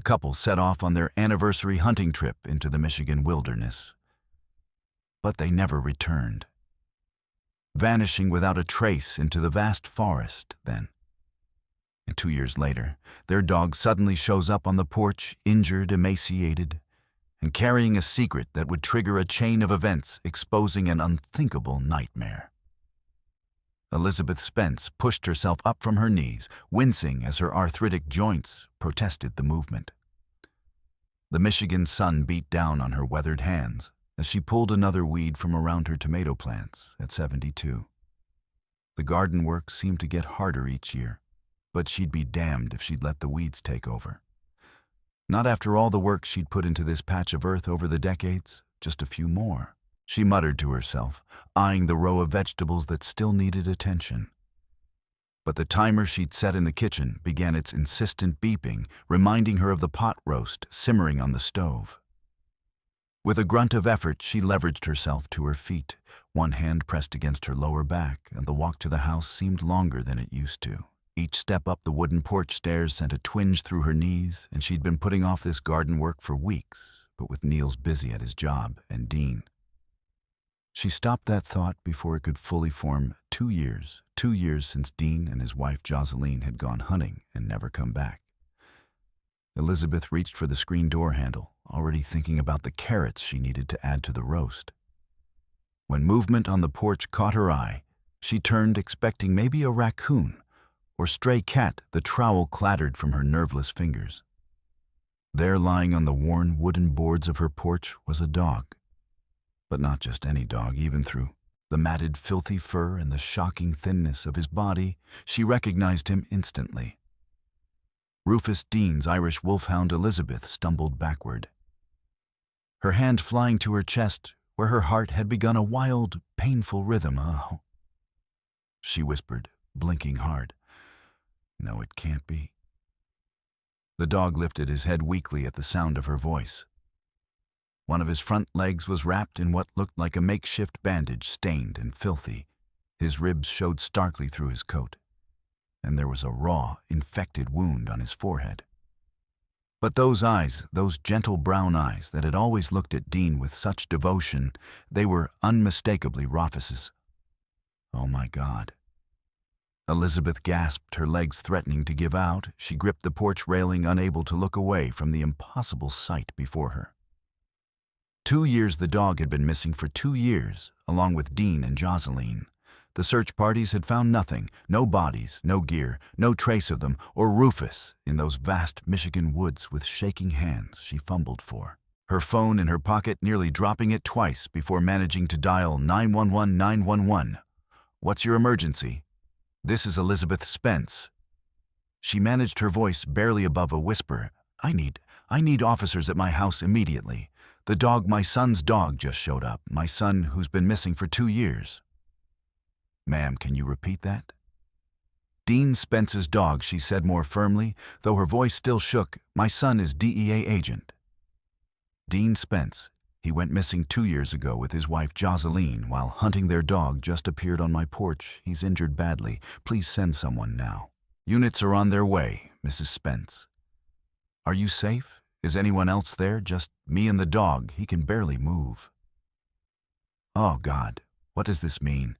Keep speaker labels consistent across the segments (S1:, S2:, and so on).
S1: a couple set off on their anniversary hunting trip into the Michigan wilderness. But they never returned, vanishing without a trace into the vast forest then. And 2 years later, their dog suddenly shows up on the porch, injured, emaciated, and carrying a secret that would trigger a chain of events exposing an unthinkable nightmare. Elizabeth Spence pushed herself up from her knees, wincing as her arthritic joints protested the movement. The Michigan sun beat down on her weathered hands as she pulled another weed from around her tomato plants at 72. The garden work seemed to get harder each year, but she'd be damned if she'd let the weeds take over. Not after all the work she'd put into this patch of earth over the decades, just a few more, she muttered to herself, eyeing the row of vegetables that still needed attention. But the timer she'd set in the kitchen began its insistent beeping, reminding her of the pot roast simmering on the stove. With a grunt of effort, she leveraged herself to her feet, one hand pressed against her lower back, and the walk to the house seemed longer than it used to. Each step up the wooden porch stairs sent a twinge through her knees, and she'd been putting off this garden work for weeks, but with Neil's busy at his job and Dean. She stopped that thought before it could fully form. 2 years since Dean and his wife Jocelyn had gone hunting and never come back. Elizabeth reached for the screen door handle, already thinking about the carrots she needed to add to the roast. When movement on the porch caught her eye, she turned, expecting maybe a raccoon or stray cat. The trowel clattered from her nerveless fingers. There, lying on the worn wooden boards of her porch, was a dog. But not just any dog. Even through the matted, filthy fur and the shocking thinness of his body, she recognized him instantly. Rufus Dean's Irish wolfhound Elizabeth stumbled backward, her hand flying to her chest where her heart had begun a wild, painful rhythm. "Oh," she whispered, blinking hard. "No, it can't be." The dog lifted his head weakly at the sound of her voice. One of his front legs was wrapped in what looked like a makeshift bandage, stained and filthy. His ribs showed starkly through his coat, and there was a raw, infected wound on his forehead. But those eyes, those gentle brown eyes that had always looked at Dean with such devotion, they were unmistakably Rufus's. "Oh my God." Elizabeth gasped, her legs threatening to give out. She gripped the porch railing, unable to look away from the impossible sight before her. 2 years the dog had been missing. For 2 years, along with Dean and Jocelyn. The search parties had found nothing, no bodies, no gear, no trace of them, or Rufus in those vast Michigan woods. With shaking hands, she fumbled for her phone in her pocket, nearly dropping it twice before managing to dial 911. 911. "What's your emergency?" "This is Elizabeth Spence." She managed her voice barely above a whisper. I need officers at my house immediately. The dog, my son's dog, just showed up. My son, who's been missing for 2 years." "Ma'am, can you repeat that?" "Dean Spence's dog," she said more firmly, though her voice still shook. "My son is DEA agent." Dean Spence. He went missing 2 years ago with his wife Jocelyn while hunting their dog. Just appeared on my porch. He's injured badly. Please send someone now. Units are on their way, Mrs. Spence. Are you safe? Is anyone else there? Just me and the dog. He can barely move. Oh, God, what does this mean?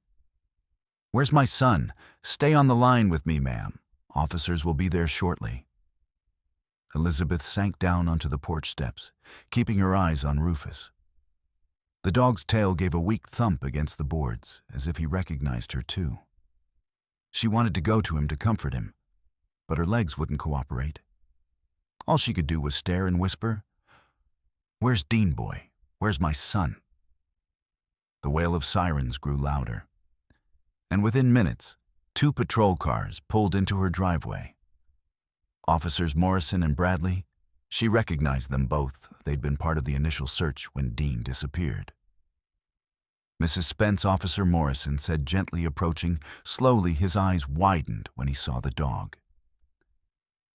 S1: Where's my son? Stay on the line with me, ma'am. Officers will be there shortly. Elizabeth sank down onto the porch steps, keeping her eyes on Rufus. The dog's tail gave a weak thump against the boards, as if he recognized her too. She wanted to go to him to comfort him, but her legs wouldn't cooperate. All she could do was stare and whisper, "Where's Dean boy? Where's my son?" The wail of sirens grew louder, and within minutes, 2 patrol cars pulled into her driveway. Officers Morrison and Bradley. She recognized them both. They'd been part of the initial search when Dean disappeared. Mrs. Spence, Officer Morrison said, gently approaching. Slowly, his eyes widened when he saw the dog.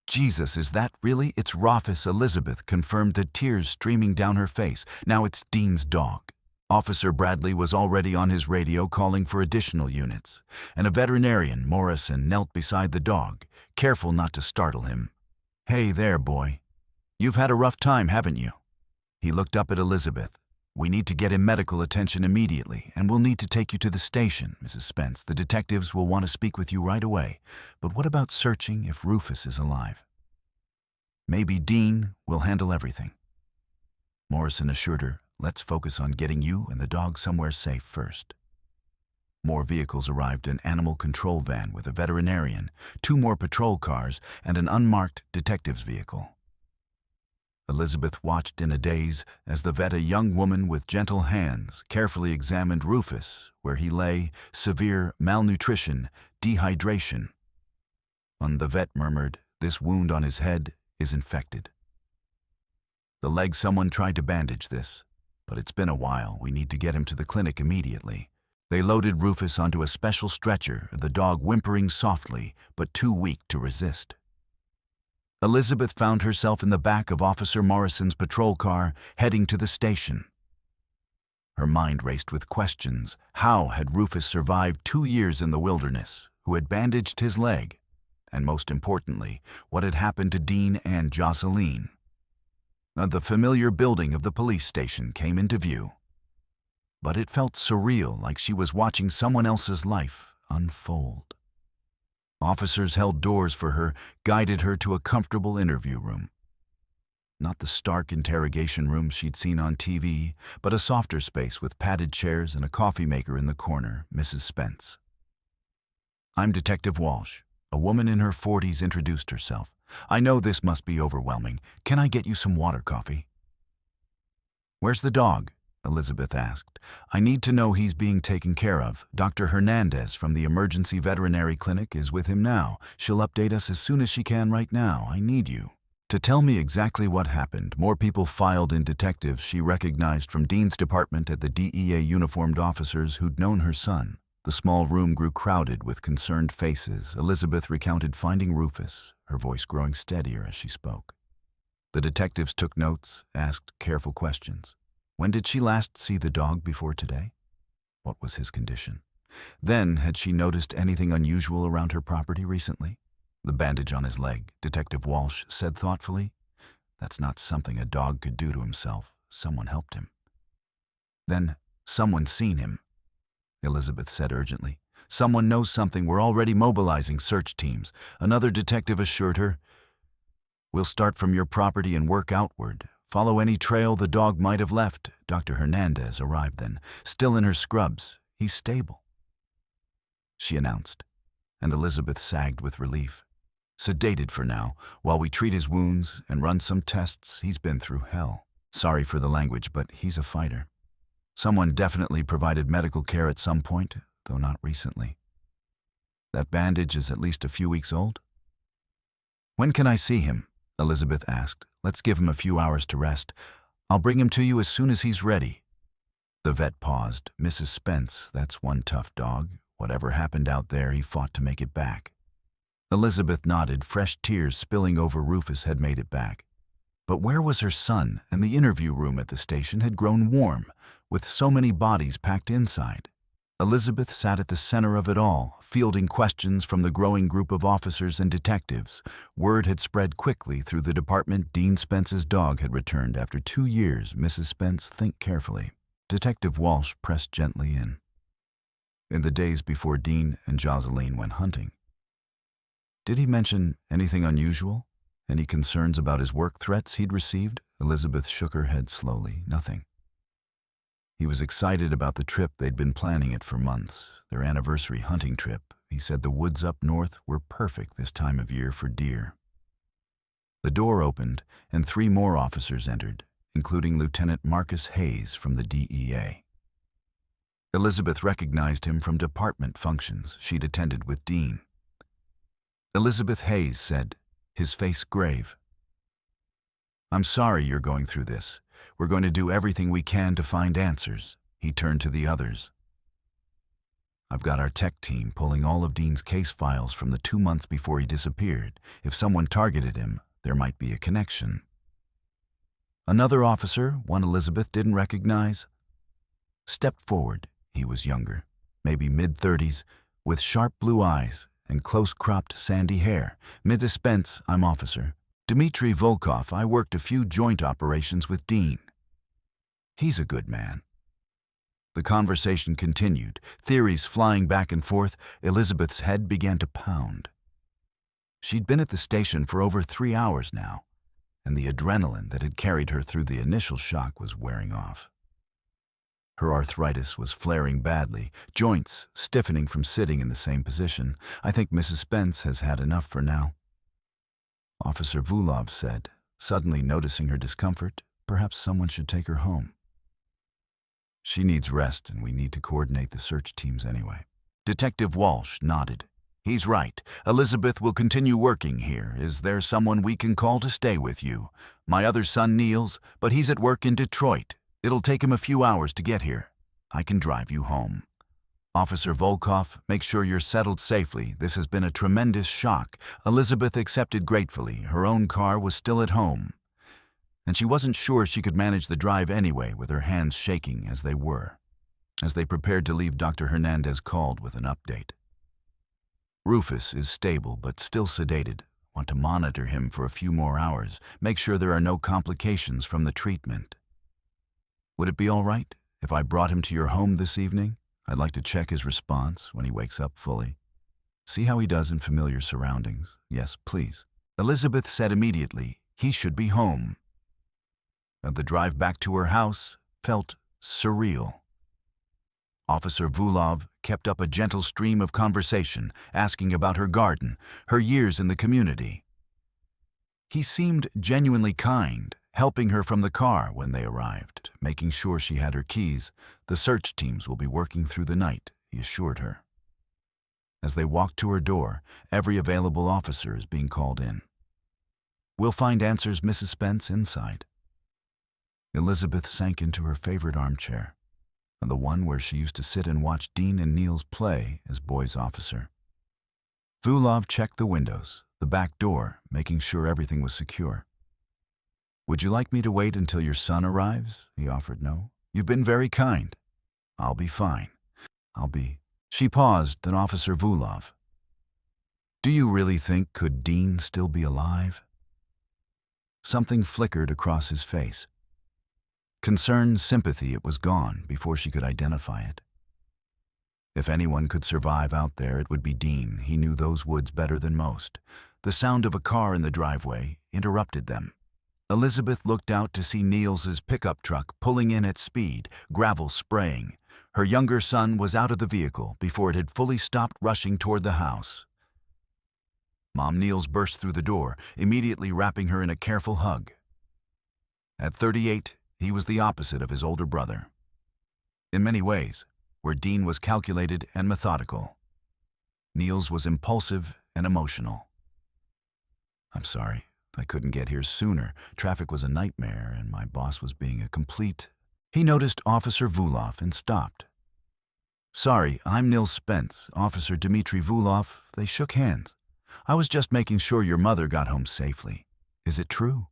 S1: "Jesus, is that really? It's Rufus," Elizabeth confirmed, the tears streaming down her face. "Now it's Dean's dog." Officer Bradley was already on his radio calling for additional units, and a veterinarian, Morrison, knelt beside the dog, careful not to startle him. "Hey there, boy." You've had a rough time, haven't you? He looked up at Elizabeth. We need to get him medical attention immediately, and we'll need to take you to the station, Mrs. Spence. The detectives will want to speak with you right away. But what about searching if Rufus is alive? Maybe Dean will handle everything. Morrison assured her, let's focus on getting you and the dog somewhere safe first. More vehicles arrived, an animal control van with a veterinarian, 2 more patrol cars, and an unmarked detective's vehicle. Elizabeth watched in a daze as the vet, a young woman with gentle hands, carefully examined Rufus, where he lay, severe malnutrition, dehydration. The vet murmured, this wound on his head is infected. The leg, someone tried to bandage this, but it's been a while. We need to get him to the clinic immediately. They loaded Rufus onto a special stretcher, the dog whimpering softly, but too weak to resist. Elizabeth found herself in the back of Officer Morrison's patrol car, heading to the station. Her mind raced with questions. How had Rufus survived 2 years in the wilderness? Who had bandaged his leg? And most importantly, what had happened to Dean and Jocelyn? The familiar building of the police station came into view. But it felt surreal, like she was watching someone else's life unfold. Officers held doors for her, guided her to a comfortable interview room. Not the stark interrogation room she'd seen on TV, but a softer space with padded chairs and a coffee maker in the corner, Mrs. Spence. I'm Detective Walsh. A woman in her 40s introduced herself. I know this must be overwhelming. Can I get you some water coffee? Where's the dog? Elizabeth asked. I need to know he's being taken care of. Dr. Hernandez from the emergency veterinary clinic is with him now. She'll update us as soon as she can right now. I need you to tell me exactly what happened. More people filed in. Detectives she recognized from Dean's department at the DEA, uniformed officers who'd known her son. The small room grew crowded with concerned faces. Elizabeth recounted finding Rufus, her voice growing steadier as she spoke. The detectives took notes, asked careful questions. When did she last see the dog before today? What was his condition? Then, had she noticed anything unusual around her property recently? The bandage on his leg, Detective Walsh said thoughtfully. That's not something a dog could do to himself. Someone helped him. Then, someone's seen him, Elizabeth said urgently. Someone knows something. We're already mobilizing search teams, another detective assured her. We'll start from your property and work outward. Follow any trail the dog might have left. Dr. Hernandez arrived then, still in her scrubs. He's stable, she announced, and Elizabeth sagged with relief. Sedated for now, while we treat his wounds and run some tests. He's been through hell. Sorry for the language, but he's a fighter. Someone definitely provided medical care at some point, though not recently. That bandage is at least a few weeks old. When can I see him? Elizabeth asked. Let's give him a few hours to rest. I'll bring him to you as soon as he's ready. The vet paused. Mrs. Spence, that's one tough dog. Whatever happened out there, he fought to make it back. Elizabeth nodded. Fresh tears spilling over. Rufus had made it back. But where was her son? And the interview room at the station had grown warm, with so many bodies packed inside. Elizabeth sat at the center of it all, fielding questions from the growing group of officers and detectives. Word had spread quickly through the department. Dean Spence's dog had returned after 2 years. Mrs. Spence, think carefully. Detective Walsh pressed gently in. In the days before Dean and Jocelyn went hunting. Did he mention anything unusual? Any concerns about his work threats he'd received? Elizabeth shook her head slowly. Nothing. He was excited about the trip. They'd been planning it for months. Their anniversary hunting trip. He said the woods up north were perfect this time of year for deer. The door opened, and 3 more officers entered, including Lieutenant Marcus Hayes from the DEA. Elizabeth recognized him from department functions she'd attended with Dean. Elizabeth Hayes said, his face grave. I'm sorry you're going through this. We're going to do everything we can to find answers. He turned to the others. I've got our tech team pulling all of Dean's case files from the 2 months before he disappeared. If someone targeted him, there might be a connection. Another officer, one Elizabeth didn't recognize, stepped forward. He was younger, maybe mid-30s, with sharp blue eyes and close-cropped sandy hair. Mrs. Spence, I'm Officer. Dmitry Volkov, I worked a few joint operations with Dean. He's a good man. The conversation continued, theories flying back and forth. Elizabeth's head began to pound. She'd been at the station for over 3 hours now, and the adrenaline that had carried her through the initial shock was wearing off. Her arthritis was flaring badly, joints stiffening from sitting in the same position. I think Mrs. Spence has had enough for now. Officer Vulov said, suddenly noticing her discomfort. Perhaps someone should take her home. She needs rest, and we need to coordinate the search teams anyway. Detective Walsh nodded. He's right. Elizabeth will continue working here. Is there someone we can call to stay with you? My other son Niels, but he's at work in Detroit. It'll take him a few hours to get here. I can drive you home. Officer Volkov, make sure you're settled safely. This has been a tremendous shock. Elizabeth accepted gratefully. Her own car was still at home, and she wasn't sure she could manage the drive anyway, with her hands shaking as they were. As they prepared to leave, Dr. Hernandez called with an update. Rufus is stable but still sedated. Want to monitor him for a few more hours. Make sure there are no complications from the treatment. Would it be all right if I brought him to your home this evening? I'd like to check his response when he wakes up fully. See how he does in familiar surroundings. Yes, please. Elizabeth said immediately he should be home. The drive back to her house felt surreal. Officer Vulov kept up a gentle stream of conversation, asking about her garden, her years in the community. He seemed genuinely kind, helping her from the car when they arrived, making sure she had her keys. The search teams will be working through the night, he assured her. As they walked to her door, every available officer is being called in. We'll find answers, Mrs. Spence, inside. Elizabeth sank into her favorite armchair, the one where she used to sit and watch Dean and Niels play as boys' officer. Vulov checked the windows, the back door, making sure everything was secure. Would you like me to wait until your son arrives? He offered. No. You've been very kind. I'll be fine. She paused, then Officer Vulov. Do you really think could Dean still be alive? Something flickered across his face. Concern, sympathy, it was gone before she could identify it. If anyone could survive out there, it would be Dean. He knew those woods better than most. The sound of a car in the driveway interrupted them. Elizabeth looked out to see Niels's pickup truck pulling in at speed, gravel spraying. Her younger son was out of the vehicle before it had fully stopped rushing toward the house. Mom Niels burst through the door, immediately wrapping her in a careful hug. At 38, he was the opposite of his older brother. In many ways, where Dean was calculated and methodical, Niels was impulsive and emotional. I'm sorry, I couldn't get here sooner. Traffic was a nightmare, and my boss was being a complete... He noticed Officer Vulov and stopped. Sorry, I'm Niels Spence, Officer Dmitry Vulov. They shook hands. I was just making sure your mother got home safely. Is it true?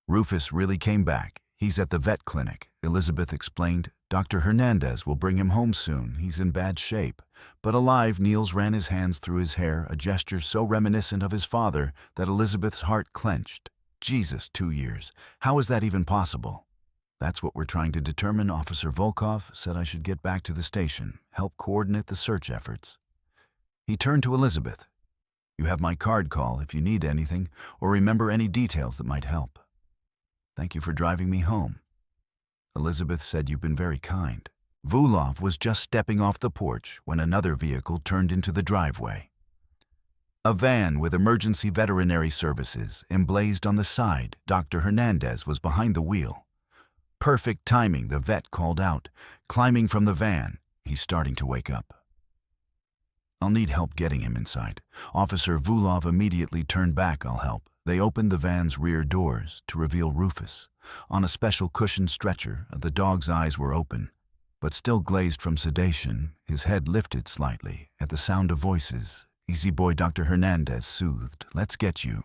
S1: Rufus really came back. He's at the vet clinic, Elizabeth explained. Dr. Hernandez will bring him home soon. He's in bad shape. But alive, Niels ran his hands through his hair, a gesture so reminiscent of his father that Elizabeth's heart clenched. Jesus, 2 years. How is that even possible? That's what we're trying to determine. Officer Volkov said I should get back to the station, help coordinate the search efforts. He turned to Elizabeth. You have my card call if you need anything or remember any details that might help. Thank you for driving me home. Elizabeth said you've been very kind. Vulov was just stepping off the porch when another vehicle turned into the driveway. A van with emergency veterinary services emblazed on the side. Dr. Hernandez was behind the wheel. Perfect timing, the vet called out. Climbing from the van, he's starting to wake up. I'll need help getting him inside. Officer Vulov immediately turned back. I'll help. They opened the van's rear doors to reveal Rufus. On a special cushioned stretcher, the dog's eyes were open, but still glazed from sedation. His head lifted slightly at the sound of voices. Easy boy, Dr. Hernandez soothed. Let's get you.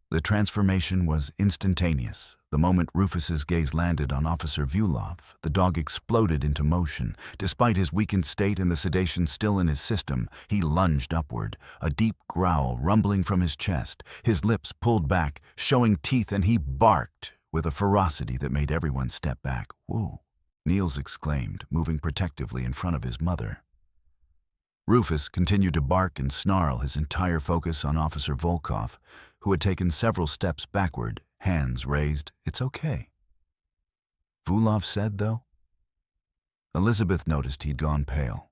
S1: The transformation was instantaneous. The moment Rufus's gaze landed on Officer Vulov, the dog exploded into motion. Despite his weakened state and the sedation still in his system, he lunged upward, a deep growl rumbling from his chest. His lips pulled back, showing teeth, and he barked with a ferocity that made everyone step back. "Whoa," Niels exclaimed, moving protectively in front of his mother. Rufus continued to bark and snarl, his entire focus on Officer Volkov, who had taken several steps backward, hands raised. "It's okay," Vulov said, though. Elizabeth noticed he'd gone pale.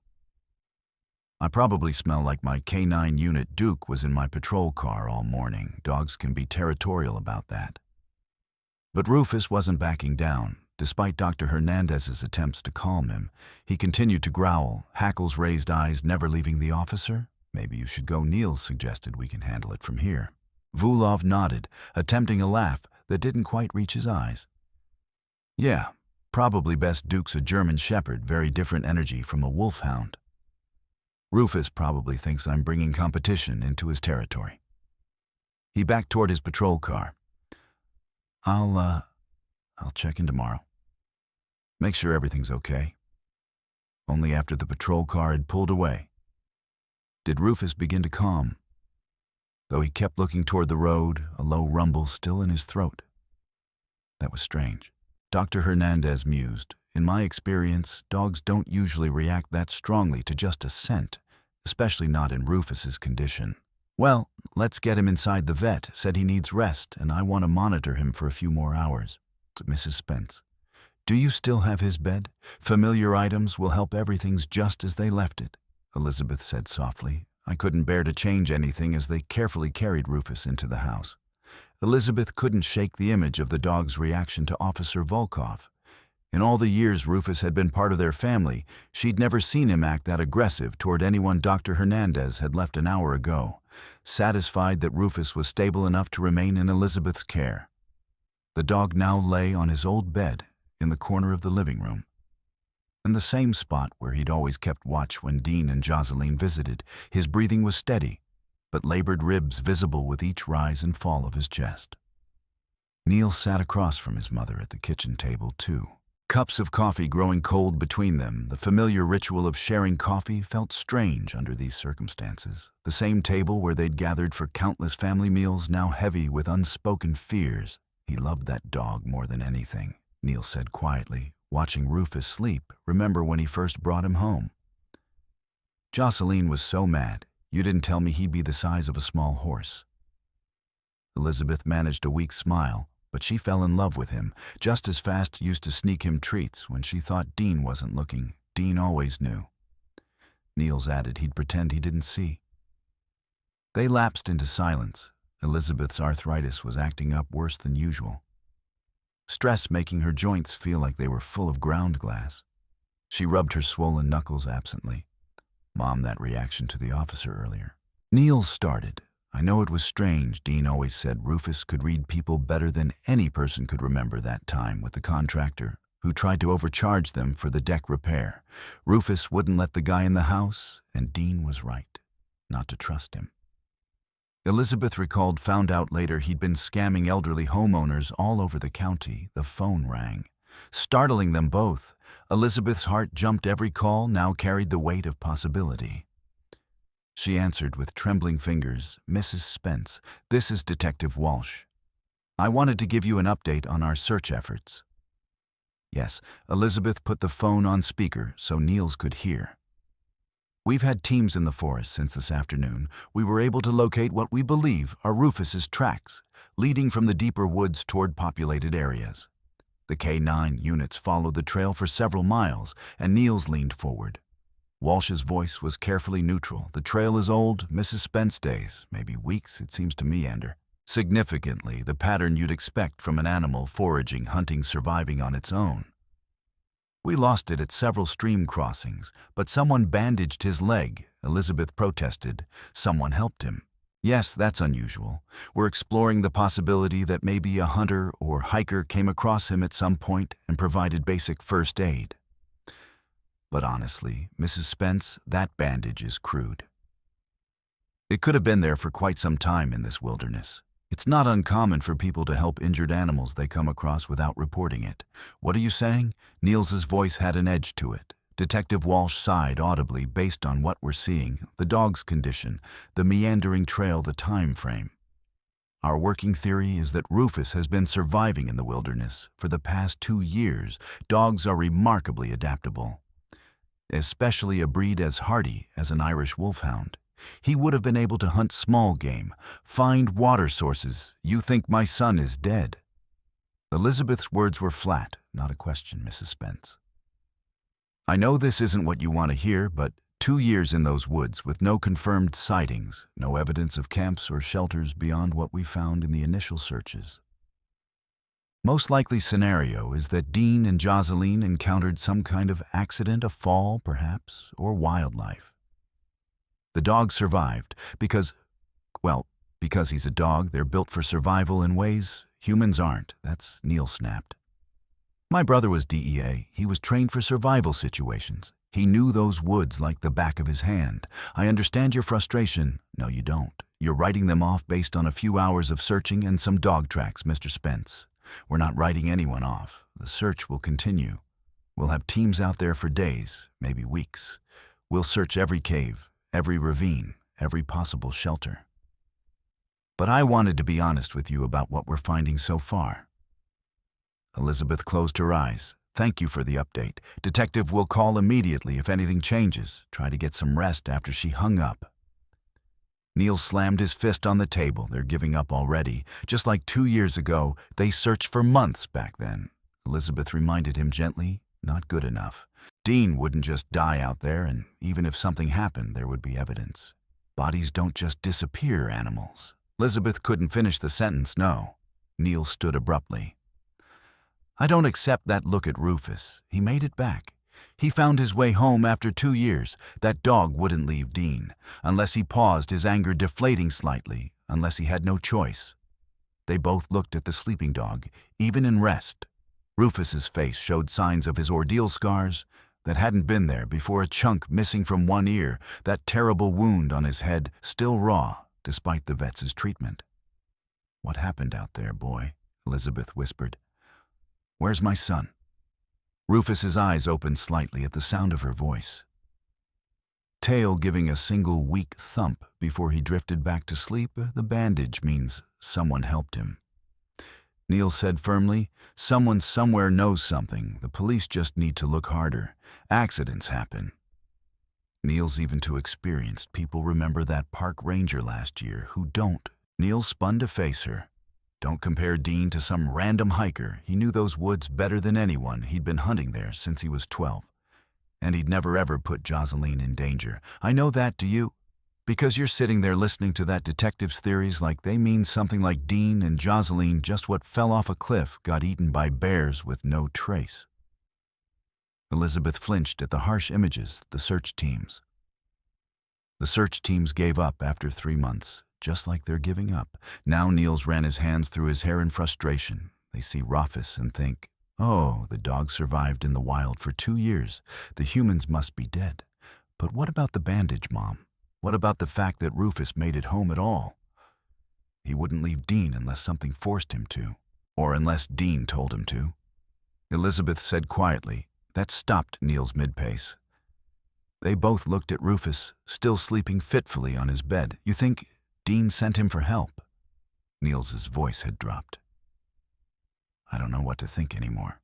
S1: "I probably smell like my K9 unit Duke was in my patrol car all morning. Dogs can be territorial about that." But Rufus wasn't backing down. Despite Dr. Hernandez's attempts to calm him, he continued to growl, hackles raised, eyes never leaving the officer. "Maybe you should go," Niels suggested. "We can handle it from here." Vulov nodded, attempting a laugh that didn't quite reach his eyes. "Yeah, probably best. Duke's a German Shepherd, very different energy from a wolfhound. Rufus probably thinks I'm bringing competition into his territory." He backed toward his patrol car. I'll check in tomorrow. Make sure everything's okay." Only after the patrol car had pulled away did Rufus begin to calm, though he kept looking toward the road, a low rumble still in his throat. That was strange. Dr. Hernandez mused. "In my experience, dogs don't usually react that strongly to just a scent, especially not in Rufus's condition." "Well, let's get him inside. The vet said he needs rest, and I want to monitor him for a few more hours." Mrs. Spence, "Do you still have his bed? Familiar items will help. Everything's just as they left it," Elizabeth said softly. "I couldn't bear to change anything," as they carefully carried Rufus into the house. Elizabeth couldn't shake the image of the dog's reaction to Officer Volkov. In all the years Rufus had been part of their family, she'd never seen him act that aggressive toward anyone Dr. Hernandez had left an hour ago. Satisfied that Rufus was stable enough to remain in Elizabeth's care, the dog now lay on his old bed in the corner of the living room, in the same spot where he'd always kept watch when Dean and Jocelyn visited. His breathing was steady, but labored ribs visible with each rise and fall of his chest. Neil sat across from his mother at the kitchen table, too. Cups of coffee growing cold between them, the familiar ritual of sharing coffee felt strange under these circumstances. The same table where they'd gathered for countless family meals, now heavy with unspoken fears. "He loved that dog more than anything," Neil said quietly, watching Rufus sleep. "Remember when he first brought him home? Jocelyn was so mad. You didn't tell me he'd be the size of a small horse." Elizabeth managed a weak smile, but she fell in love with him. Just as fast used to sneak him treats when she thought Dean wasn't looking. Dean always knew. Niels added he'd pretend he didn't see. They lapsed into silence. Elizabeth's arthritis was acting up worse than usual, stress making her joints feel like they were full of ground glass. She rubbed her swollen knuckles absently. "Mom, that reaction to the officer earlier." Niels started. "I know it was strange. Dean always said Rufus could read people better than any person could. Remember that time with the contractor who tried to overcharge them for the deck repair? Rufus wouldn't let the guy in the house, and Dean was right not to trust him." Elizabeth recalled, found out later he'd been scamming elderly homeowners all over the county. The phone rang, startling them both. Elizabeth's heart jumped. Every call now carried the weight of possibility. She answered with trembling fingers. "Mrs. Spence, this is Detective Walsh. I wanted to give you an update on our search efforts." "Yes." Elizabeth put the phone on speaker so Niels could hear. "We've had teams in the forest since this afternoon. We were able to locate what we believe are Rufus's tracks, leading from the deeper woods toward populated areas. The K9 units followed the trail for several miles," and Niels leaned forward. Walsh's voice was carefully neutral. "The trail is old, Mrs. Spence days, maybe weeks, it seems to meander. Significantly, the pattern you'd expect from an animal foraging, hunting, surviving on its own. We lost it at several stream crossings, but someone bandaged his leg," Elizabeth protested. "Someone helped him." "Yes, that's unusual. We're exploring the possibility that maybe a hunter or hiker came across him at some point and provided basic first aid. But honestly, Mrs. Spence, that bandage is crude. It could have been there for quite some time in this wilderness." It's not uncommon for people to help injured animals they come across without reporting it. What are you saying? Niels's voice had an edge to it. Detective Walsh sighed audibly based on what we're seeing, the dog's condition, the meandering trail, the time frame. Our working theory is that Rufus has been surviving in the wilderness. For the past 2 years, dogs are remarkably adaptable, especially a breed as hardy as an Irish wolfhound. He would have been able to hunt small game, find water sources. You think my son is dead? Elizabeth's words were flat, not a question, Mrs. Spence. I know this isn't what you want to hear, but 2 years in those woods with no confirmed sightings, no evidence of camps or shelters beyond what we found in the initial searches. Most likely scenario is that Dean and Jocelyn encountered some kind of accident, a fall perhaps, or wildlife. The dog survived because he's a dog, they're built for survival in ways humans aren't. That's Neil snapped. My brother was DEA. He was trained for survival situations. He knew those woods like the back of his hand. I understand your frustration. No, you don't. You're writing them off based on a few hours of searching and some dog tracks, Mr. Spence. We're not writing anyone off. The search will continue. We'll have teams out there for days, maybe weeks. We'll search every cave, every ravine, every possible shelter. But I wanted to be honest with you about what we're finding so far. Elizabeth closed her eyes. Thank you for the update. Detective will call immediately if anything changes. Try to get some rest after she hung up. Neil slammed his fist on the table. They're giving up already. Just like 2 years ago, they searched for months back then. Elizabeth reminded him gently, not good enough. Dean wouldn't just die out there, and even if something happened, there would be evidence. Bodies don't just disappear, animals. Elizabeth couldn't finish the sentence, no. Neil stood abruptly. I don't accept that look at Rufus. He made it back. He found his way home after 2 years. That dog wouldn't leave Dean, unless he paused, his anger deflating slightly, unless he had no choice. They both looked at the sleeping dog, even in rest. Rufus's face showed signs of his ordeal scars that hadn't been there before, a chunk missing from one ear, that terrible wound on his head, still raw, despite the vet's treatment. What happened out there, boy? Elizabeth whispered. Where's my son? Rufus's eyes opened slightly at the sound of her voice. Tail giving a single weak thump before he drifted back to sleep. The bandage means someone helped him. Neil said firmly, someone somewhere knows something. The police just need to look harder. Accidents happen. Neil's even too experienced. People remember that park ranger last year who don't. Neil spun to face her. Don't compare Dean to some random hiker. He knew those woods better than anyone. He'd been hunting there since he was 12. And he'd never ever put Jocelyn in danger. I know that, do you? Because you're sitting there listening to that detective's theories like they mean something like Dean and Jocelyn, just what fell off a cliff, got eaten by bears with no trace. Elizabeth flinched at the harsh images, the search teams. The search teams gave up after 3 months. Just like they're giving up. Now Niels ran his hands through his hair in frustration. They see Rufus and think, oh, the dog survived in the wild for 2 years. The humans must be dead. But what about the bandage, Mom? What about the fact that Rufus made it home at all? He wouldn't leave Dean unless something forced him to, or unless Dean told him to. Elizabeth said quietly. That stopped Niels mid-pace. They both looked at Rufus, still sleeping fitfully on his bed. You think Dean sent him for help? Niels's voice had dropped. I don't know what to think anymore.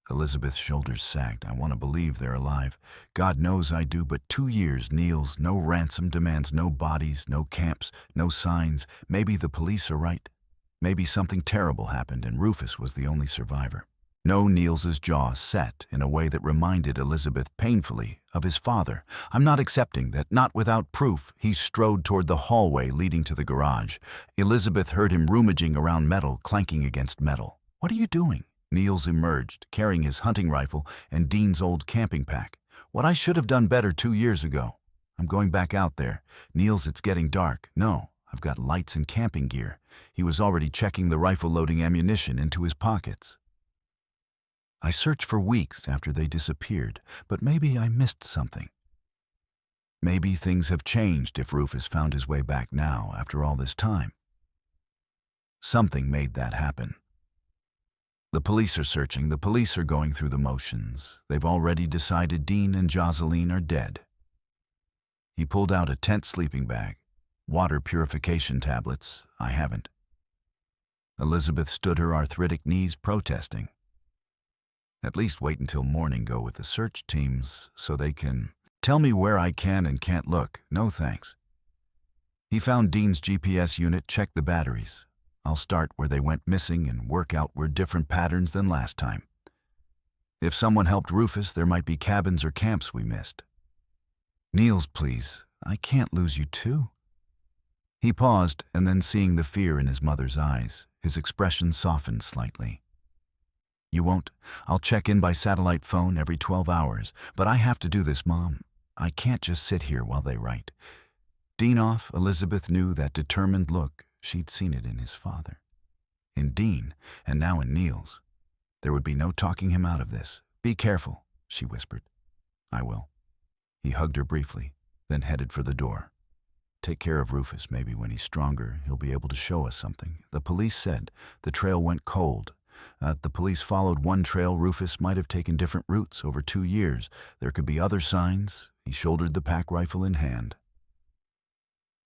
S1: Elizabeth's shoulders sagged. I want to believe they're alive. God knows I do, but 2 years, Niels, no ransom demands, no bodies, no camps, no signs. Maybe the police are right. Maybe something terrible happened and Rufus was the only survivor. No, Niels's jaw set in a way that reminded Elizabeth painfully of his father. I'm not accepting that, not without proof. He strode toward the hallway leading to the garage. Elizabeth heard him rummaging around metal, clanking against metal. What are you doing? Niels emerged, carrying his hunting rifle and Dean's old camping pack. What I should have done better 2 years ago. I'm going back out there. Niels, it's getting dark. No, I've got lights and camping gear. He was already checking the rifle-loading ammunition into his pockets. I searched for weeks after they disappeared, but maybe I missed something. Maybe things have changed if Rufus found his way back now after all this time. Something made that happen. The police are searching. The police are going through the motions. They've already decided Dean and Jocelyn are dead. He pulled out a tent sleeping bag. Water purification tablets. I haven't. Elizabeth stood her arthritic knees protesting. At least wait until morning. Go with the search teams so they can tell me where I can and can't look. No thanks. He found Dean's GPS unit, checked the batteries. I'll start where they went missing and work out where different patterns than last time. If someone helped Rufus, there might be cabins or camps we missed. Niels, please. I can't lose you too. He paused, and then seeing the fear in his mother's eyes, his expression softened slightly. You won't? I'll check in by satellite phone every 12 hours, but I have to do this, Mom. I can't just sit here while they write. Dean off, Elizabeth knew that determined look. She'd seen it in his father, in Dean, and now in Niels. There would be no talking him out of this. Be careful, she whispered. I will. He hugged her briefly, then headed for the door. Take care of Rufus. Maybe when he's stronger, he'll be able to show us something. The police said the trail went cold. The police followed one trail. Rufus might have taken different routes over 2 years. There could be other signs. He shouldered the pack rifle in hand.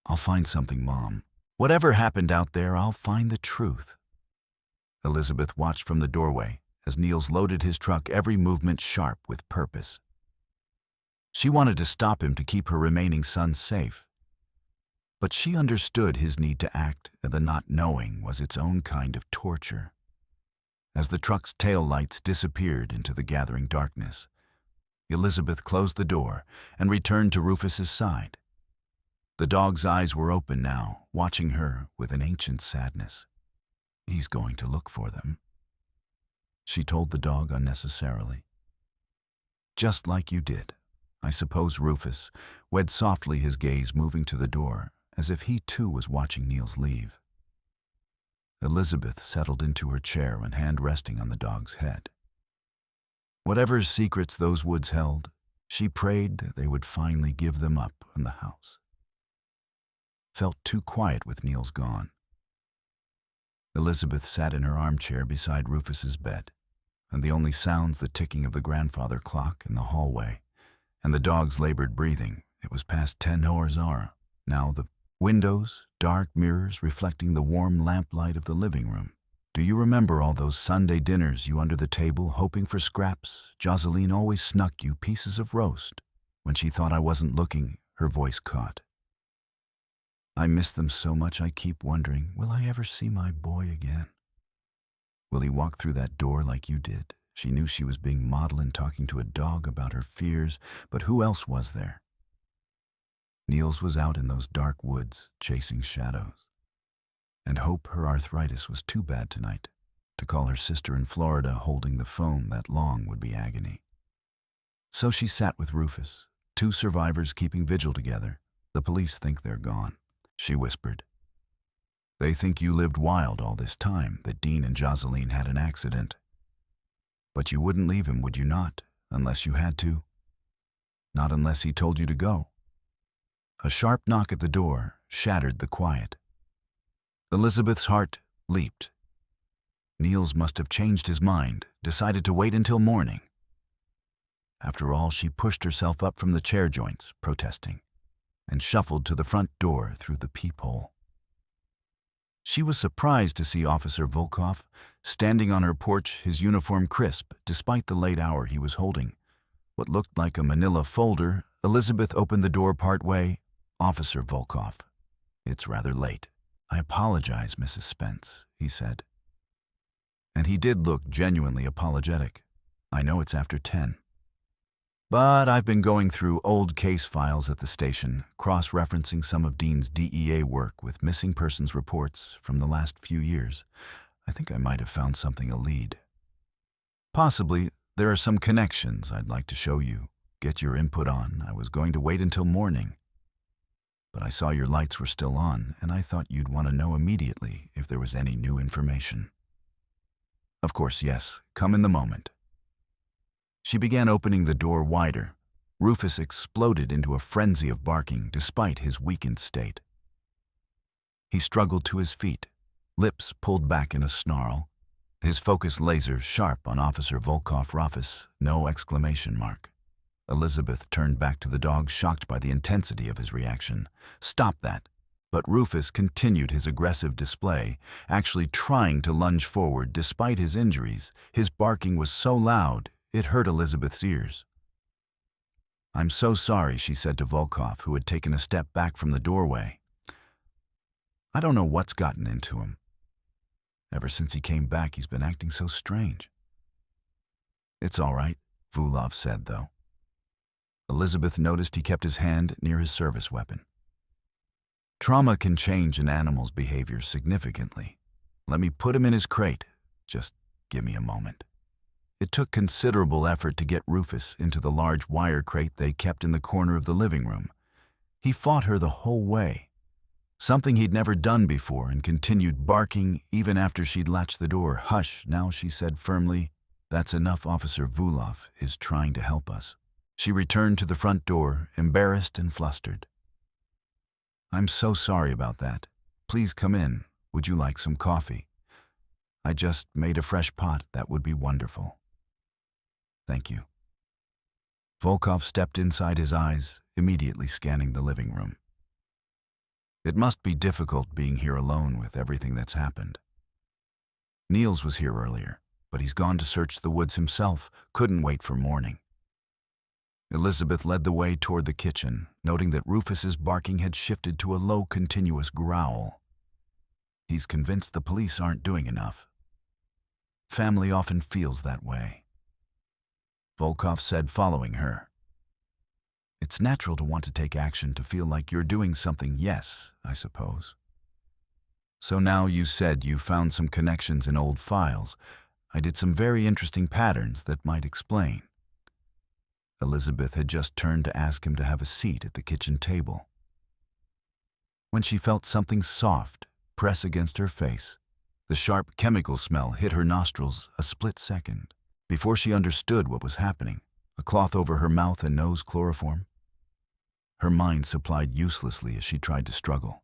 S1: I'll find something, Mom. Whatever happened out there, I'll find the truth. Elizabeth watched from the doorway as Niels loaded his truck, every movement sharp with purpose. She wanted to stop him to keep her remaining son safe. But she understood his need to act, and the not knowing was its own kind of torture. As the truck's tail lights disappeared into the gathering darkness, Elizabeth closed the door and returned to Rufus's side. The dog's eyes were open now, watching her with an ancient sadness. He's going to look for them, she told the dog unnecessarily. Just like you did, I suppose. Rufus wed softly, his gaze moving to the door, as if he too was watching Niels leave. Elizabeth settled into her chair, one hand resting on the dog's head. Whatever secrets those woods held, she prayed that they would finally give them up in the house. Felt too quiet with Niels gone. Elizabeth sat in her armchair beside Rufus's bed, and the only sounds the ticking of the grandfather clock in the hallway and the dog's labored breathing. It was past 10 hours. Now the windows, dark mirrors reflecting the warm lamplight of the living room. Do you remember all those Sunday dinners, you under the table, hoping for scraps? Jocelyn always snuck you pieces of roast. When she thought I wasn't looking, her voice caught. I miss them so much. I keep wondering, will I ever see my boy again? Will he walk through that door like you did? She knew she was being maudlin, talking to a dog about her fears, but who else was there? Niels was out in those dark woods, chasing shadows. And hope her arthritis was too bad tonight. To call her sister in Florida holding the phone that long would be agony. So she sat with Rufus, 2 survivors keeping vigil together. The police think they're gone, she whispered. They think you lived wild all this time, that Dean and Jocelyn had an accident. But you wouldn't leave him, would you not, unless you had to? Not unless he told you to go. A sharp knock at the door shattered the quiet. Elizabeth's heart leaped. Niels must have changed his mind, decided to wait until morning. After all, she pushed herself up from the chair joints, protesting, and shuffled to the front door through the peephole. She was surprised to see Officer Volkov standing on her porch, his uniform crisp, despite the late hour he was holding what looked like a manila folder. Elizabeth opened the door partway. Officer Volkov, it's rather late. I apologize, Mrs. Spence, he said. And he did look genuinely apologetic. I know it's after 10. But I've been going through old case files at the station, cross-referencing some of Dean's DEA work with missing persons reports from the last few years. I think I might have found something a lead. Possibly there are some connections I'd like to show you, get your input on. I was going to wait until morning. But I saw your lights were still on, and I thought you'd want to know immediately if there was any new information. Of course, yes. Come in the moment. She began opening the door wider. Rufus exploded into a frenzy of barking despite his weakened state. He struggled to his feet, lips pulled back in a snarl, his focus laser sharp on Officer Volkov-Rufus, no exclamation mark. Elizabeth turned back to the dog, shocked by the intensity of his reaction. "Stop that." But Rufus continued his aggressive display, actually trying to lunge forward despite his injuries. His barking was so loud, it hurt Elizabeth's ears. "I'm so sorry," she said to Volkov, who had taken a step back from the doorway. "I don't know what's gotten into him. Ever since he came back, he's been acting so strange." "It's all right," Vulov said, though. Elizabeth noticed he kept his hand near his service weapon. "Trauma can change an animal's behavior significantly. Let me put him in his crate. Just give me a moment." It took considerable effort to get Rufus into the large wire crate they kept in the corner of the living room. He fought her the whole way, something he'd never done before, and continued barking even after she'd latched the door. "Hush, now," she said firmly. "That's enough. Officer Vulov is trying to help us." She returned to the front door, embarrassed and flustered. "I'm so sorry about that. Please come in. Would you like some coffee? I just made a fresh pot. That would be wonderful." "Thank you." Volkov stepped inside, his eyes immediately scanning the living room. "It must be difficult being here alone with everything that's happened. Niels was here earlier, but he's gone to search the woods himself. Couldn't wait for morning." Elizabeth led the way toward the kitchen, noting that Rufus's barking had shifted to a low, continuous growl. "He's convinced the police aren't doing enough. Family often feels that way," Volkov said, following her. "It's natural to want to take action, to feel like you're doing something. Yes, I suppose. So now you said you found some connections in old files. I did some very interesting patterns that might explain." Elizabeth had just turned to ask him to have a seat at the kitchen table, when she felt something soft press against her face. The sharp chemical smell hit her nostrils a split second. Before she understood what was happening, a cloth over her mouth and nose, chloroform. Her mind supplied uselessly as she tried to struggle.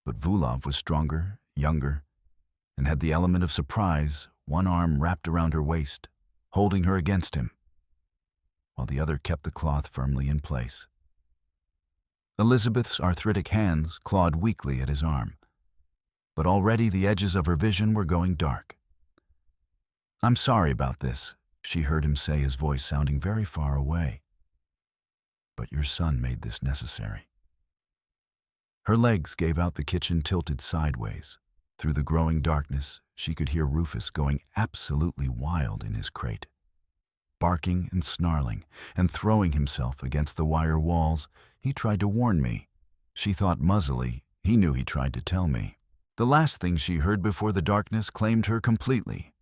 S1: But Vulov was stronger, younger, and had the element of surprise, one arm wrapped around her waist, holding her against him, while the other kept the cloth firmly in place. Elizabeth's arthritic hands clawed weakly at his arm, but already the edges of her vision were going dark. "I'm sorry about this," she heard him say, his voice sounding very far away. "But your son made this necessary." Her legs gave out, the kitchen tilted sideways. Through the growing darkness, she could hear Rufus going absolutely wild in his crate, barking and snarling and throwing himself against the wire walls. "He tried to warn me," she thought muzzily. He knew he tried to tell me. The last thing she heard before the darkness claimed her completely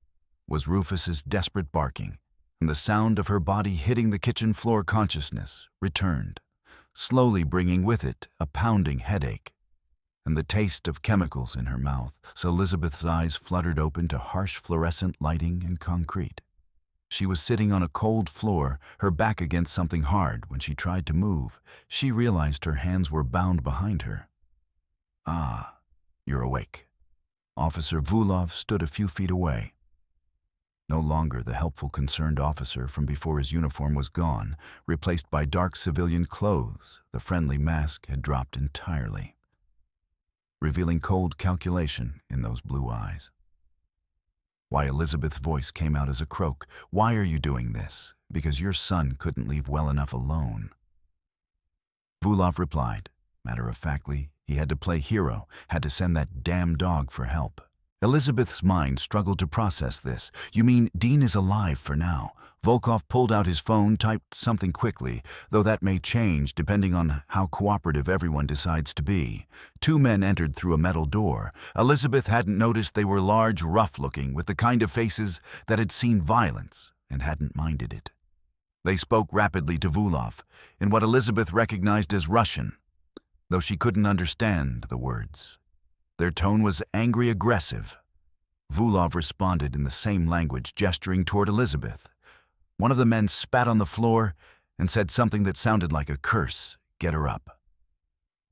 S1: was Rufus's desperate barking, and the sound of her body hitting the kitchen floor. Consciousness returned, slowly bringing with it a pounding headache and the taste of chemicals in her mouth. So Elizabeth's eyes fluttered open to harsh fluorescent lighting and concrete. She was sitting on a cold floor, her back against something hard. When she tried to move, she realized her hands were bound behind her. "Ah, you're awake." Officer Vulov stood a few feet away. No longer the helpful, concerned officer from before. His uniform was gone, replaced by dark civilian clothes. The friendly mask had dropped entirely, revealing cold calculation in those blue eyes. "Why?" Elizabeth's voice came out as a croak. "Why are you doing this? Because your son couldn't leave well enough alone." Vulov replied, matter-of-factly. He had to play hero, had to send that damn dog for help. Elizabeth's mind struggled to process this. "You mean Dean is alive for now?" Volkov pulled out his phone, typed something quickly, though that may change depending on how cooperative everyone decides to be. Two men entered through a metal door. Elizabeth hadn't noticed they were large, rough-looking, with the kind of faces that had seen violence and hadn't minded it. They spoke rapidly to Vulov in what Elizabeth recognized as Russian, though she couldn't understand the words. Their tone was angry, aggressive. Vulov responded in the same language, gesturing toward Elizabeth. One of the men spat on the floor and said something that sounded like a curse. "Get her up,"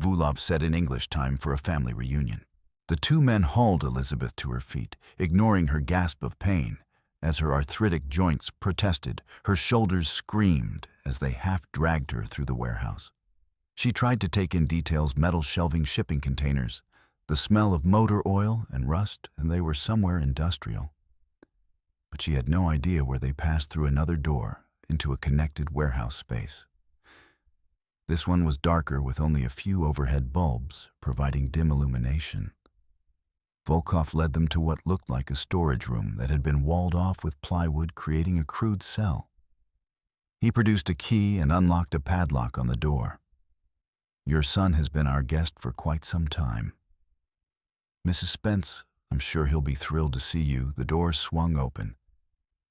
S1: Vulov said in English. "Time for a family reunion." The two men hauled Elizabeth to her feet, ignoring her gasp of pain. As her arthritic joints protested, her shoulders screamed as they half-dragged her through the warehouse. She tried to take in details: metal shelving, shipping containers, the smell of motor oil and rust, and they were somewhere industrial. But she had no idea where they passed through another door into a connected warehouse space. This one was darker, with only a few overhead bulbs providing dim illumination. Volkov led them to what looked like a storage room that had been walled off with plywood, creating a crude cell. He produced a key and unlocked a padlock on the door. "Your son has been our guest for quite some time. Mrs. Spence, I'm sure he'll be thrilled to see you." The door swung open,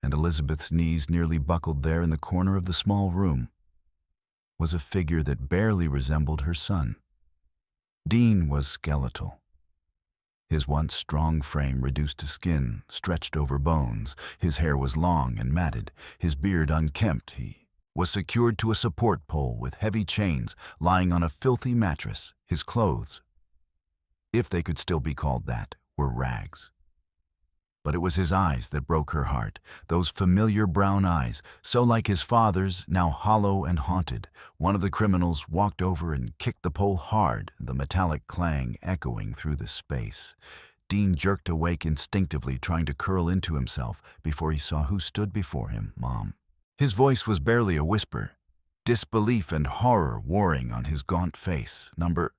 S1: and Elizabeth's knees nearly buckled. There in the corner of the small room was a figure that barely resembled her son. Dean was skeletal. His once strong frame reduced to skin, stretched over bones. His hair was long and matted, his beard unkempt. He was secured to a support pole with heavy chains, lying on a filthy mattress. His clothes, if they could still be called that, were rags. But it was his eyes that broke her heart, those familiar brown eyes, so like his father's, now hollow and haunted. One of the criminals walked over and kicked the pole hard, the metallic clang echoing through the space. Dean jerked awake instinctively, trying to curl into himself before he saw who stood before him. Mom. His voice was barely a whisper, disbelief and horror warring on his gaunt face. No.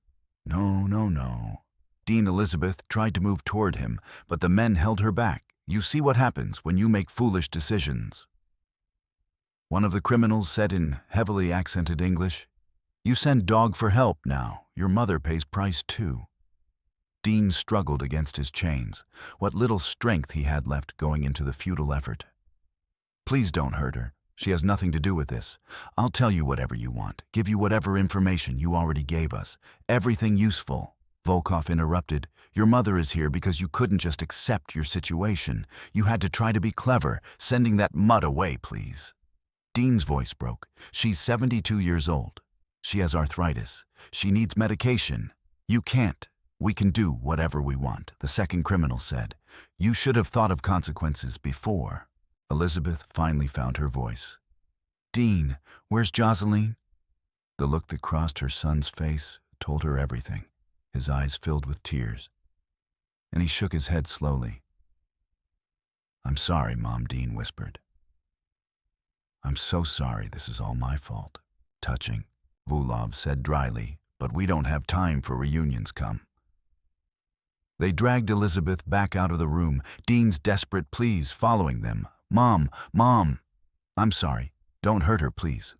S1: Dean. Elizabeth tried to move toward him, but the men held her back. "You see what happens when you make foolish decisions," one of the criminals said in heavily accented English. "You send dog for help now. Your mother pays price too." Dean struggled against his chains, what little strength he had left going into the futile effort. "Please don't hurt her. She has nothing to do with this. I'll tell you whatever you want, give you whatever information you already gave us. Everything useful." Volkov interrupted. "Your mother is here because you couldn't just accept your situation. You had to try to be clever. Sending that mutt away, please." Dean's voice broke. "She's 72 years old. She has arthritis. She needs medication. You can't. We can do whatever we want," the second criminal said. "You should have thought of consequences before." Elizabeth finally found her voice. "Dean, where's Jocelyn?" The look that crossed her son's face told her everything. His eyes filled with tears, and he shook his head slowly. "I'm sorry, Mom," Dean whispered. "I'm so sorry. This is all my fault." "Touching," Volkov said dryly, "but we don't have time for reunions. Come." They dragged Elizabeth back out of the room, Dean's desperate pleas following them. Mom, I'm sorry. Don't hurt her, please."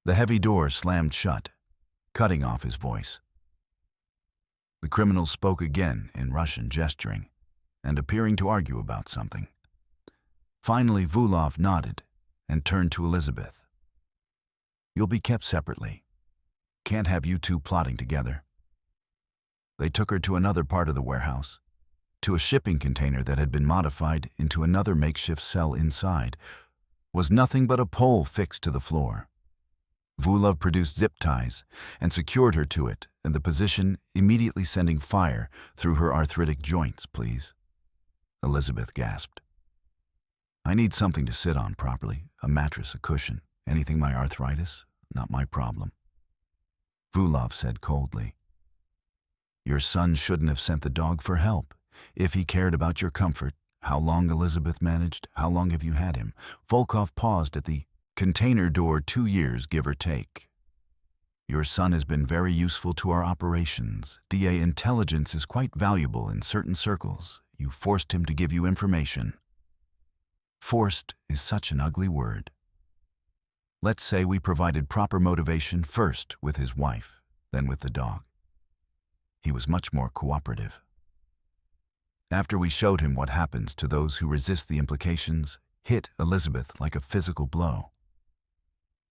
S1: The heavy door slammed shut, cutting off his voice. The criminal spoke again in Russian, gesturing and appearing to argue about something. Finally, Volkov nodded and turned to Elizabeth. "You'll be kept separately. Can't have you two plotting together." They took her to another part of the warehouse, to a shipping container that had been modified into another makeshift cell. Inside was nothing but a pole fixed to the floor. Volkov produced zip ties and secured her to it, and the position immediately sending fire through her arthritic joints. "Please," Elizabeth gasped. "I need something to sit on properly, a mattress, a cushion, anything. My arthritis, not my problem." Volkov said coldly. "Your son shouldn't have sent the dog for help. If he cared about your comfort, how long?" Elizabeth managed. "How long have you had him?" Volkov paused at the container door. 2 years, give or take. "Your son has been very useful to our operations. DA intelligence is quite valuable in certain circles. You forced him to give you information." Forced is such an ugly word. Let's say we provided proper motivation, first with his wife, then with the dog. He was much more cooperative. After we showed him what happens to those who resist, the implications hit Elizabeth like a physical blow.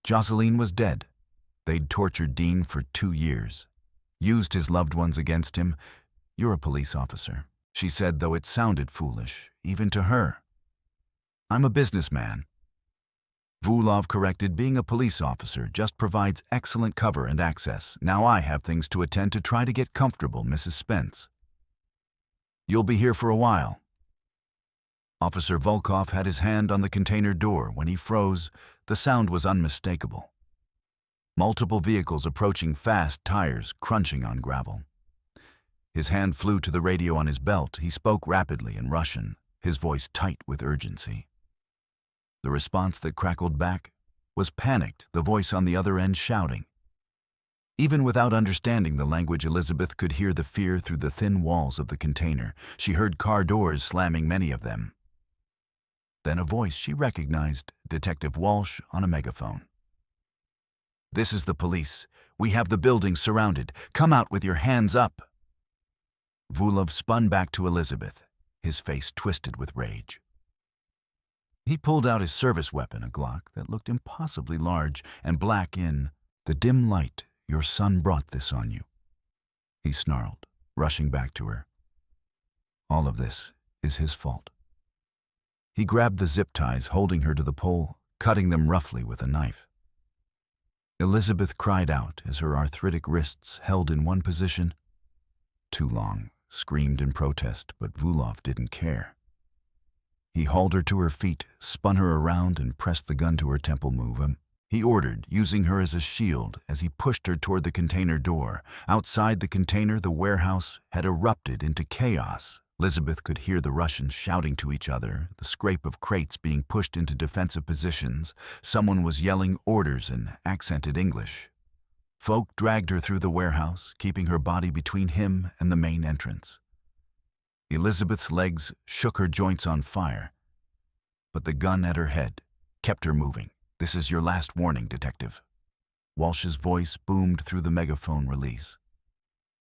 S1: Jocelyn was dead. They'd tortured Dean for 2 years, used his loved ones against him. "You're a police officer," she said, though it sounded foolish, even to her. "I'm a businessman." Volkov corrected. "Being a police officer just provides excellent cover and access. Now I have things to attend to. Try to get comfortable, Mrs. Spence." You'll be here for a while." Officer Volkov had his hand on the container door. When he froze, the sound was unmistakable. Multiple vehicles approaching fast, tires crunching on gravel. His hand flew to the radio on his belt. He spoke rapidly in Russian, his voice tight with urgency. The response that crackled back was panicked, the voice on the other end shouting. Even without understanding the language, Elizabeth could hear the fear through the thin walls of the container. She heard car doors slamming, many of them. Then a voice she recognized, Detective Walsh on a megaphone. "This is the police. We have the building surrounded. Come out with your hands up." Vulov spun back to Elizabeth, his face twisted with rage. He pulled out his service weapon, a Glock that looked impossibly large and black in the dim light. "Your son brought this on you," he snarled, rushing back to her. "All of this is his fault." He grabbed the zip ties, holding her to the pole, cutting them roughly with a knife. Elizabeth cried out as her arthritic wrists held in one position. "Too long," screamed in protest, but Vulov didn't care. He hauled her to her feet, spun her around, and pressed the gun to her temple. "Move him," he ordered, using her as a shield as he pushed her toward the container door. Outside the container, the warehouse had erupted into chaos. Elizabeth could hear the Russians shouting to each other, the scrape of crates being pushed into defensive positions. Someone was yelling orders in accented English. Folk dragged her through the warehouse, keeping her body between him and the main entrance. Elizabeth's legs shook, her joints on fire, but the gun at her head kept her moving. "This is your last warning, Detective." Walsh's voice boomed through the megaphone release.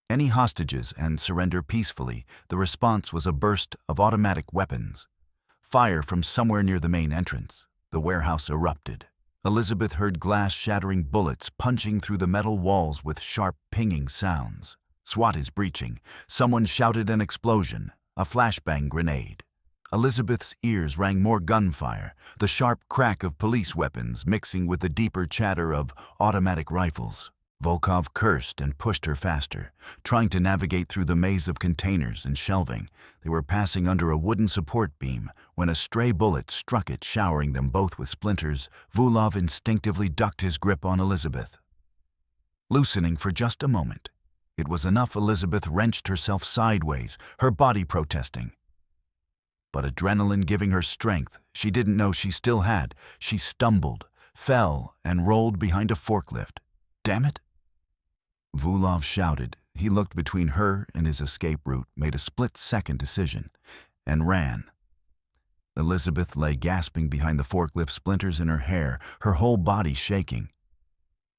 S1: "Any hostages and surrender peacefully." The response was a burst of automatic weapons. Fire from somewhere near the main entrance. The warehouse erupted. Elizabeth heard glass-shattering bullets punching through the metal walls with sharp pinging sounds. "SWAT is breaching." Someone shouted an explosion, a flashbang grenade. Elizabeth's ears rang more gunfire, the sharp crack of police weapons mixing with the deeper chatter of automatic rifles. Volkov cursed and pushed her faster, trying to navigate through the maze of containers and shelving. They were passing under a wooden support beam when a stray bullet struck it, showering them both with splinters. Vulov instinctively ducked his grip on Elizabeth. Loosening for just a moment, it was enough. Elizabeth wrenched herself sideways, her body protesting. But adrenaline giving her strength she didn't know she still had. She stumbled, fell, and rolled behind a forklift. "Damn it!" Vulov shouted. He looked between her and his escape route, made a split-second decision, and ran. Elizabeth lay gasping behind the forklift, splinters in her hair, her whole body shaking.